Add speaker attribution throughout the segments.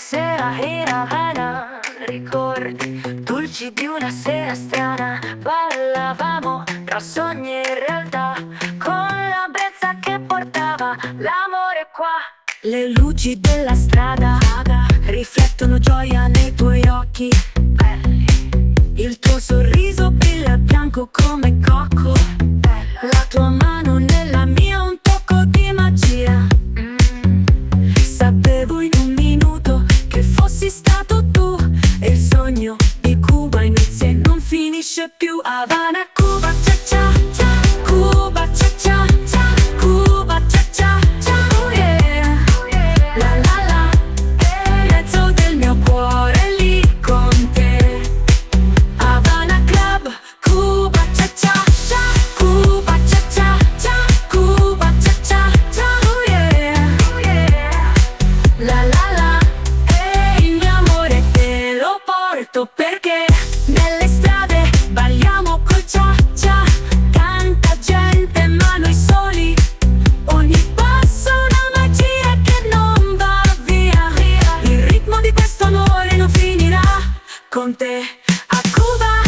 Speaker 1: sera in Havana, ricordi dolci di una sera strana. Ballavamo tra sogni e realtà, con la brezza che portava l'amore qua. Le luci della strada riflettono gioia nei tuoi occhi belli. Il tuo sorriso brilla bianco come cocco. La tua mano nella mia, un tocco di magia. Sapevo in un minuto che fossi stato tu, e il sogno di Cuba inizia e non finisce più. Havana, Cuba, cia cia cia, Cuba, cia cia cia, Cuba, cia cia cia, oh yeah, la la la, è mezzo del mio cuore lì con te. Havana Club, Cuba, cia cia cia, Cuba, cia cia cia, Cuba, cia cia cia, oh yeah, la la la, e il mio amore te lo porto perché nelle strade balliamo col cia cia. Tanta gente ma noi soli, ogni passo una magia che non va via. Il ritmo di questo amore non finirà con te. A Cuba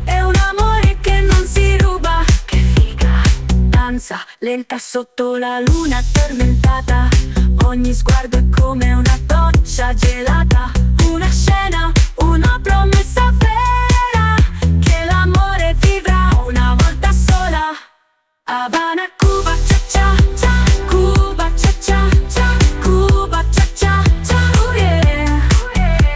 Speaker 1: è un amore che non si ruba. Che figa, danza lenta sotto la luna addormentata. Ogni sguardo è come una doccia gelata. Una scena, una promessa vera, che l'amore vivrà una volta sola. Havana, Cuba, cia cia cia, Cuba, cia cia cia, Cuba, cia cia cia, oh yeah,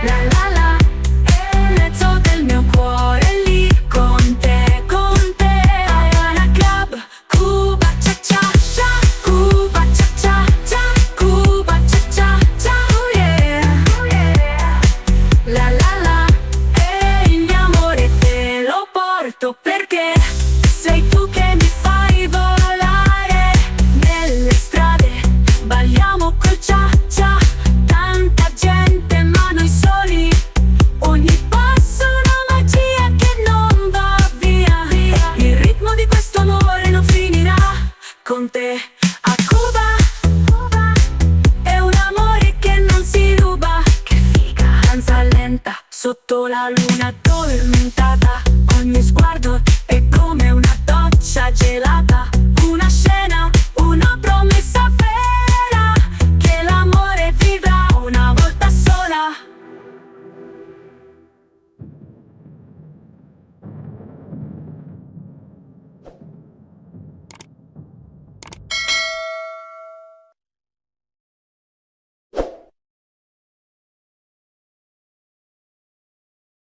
Speaker 1: la la la, è il mezzo del mio cuore lì con te, con te. Havana Club, Cuba, cia cia cia, Cuba, cia cia cia, Cuba, cia cia cia, oh yeah, la la la, e il mio amore te lo porto perché sei tu che mi fai volare. Nelle strade balliamo col cia cia. Tanta gente ma noi soli, ogni passo una magia che non va via. Il ritmo di questo amore non finirà con te. A Cuba è un amore che non si ruba. Che figa, danza lenta sotto la luna addormentata. Ogni sguardo è come una doccia gelata.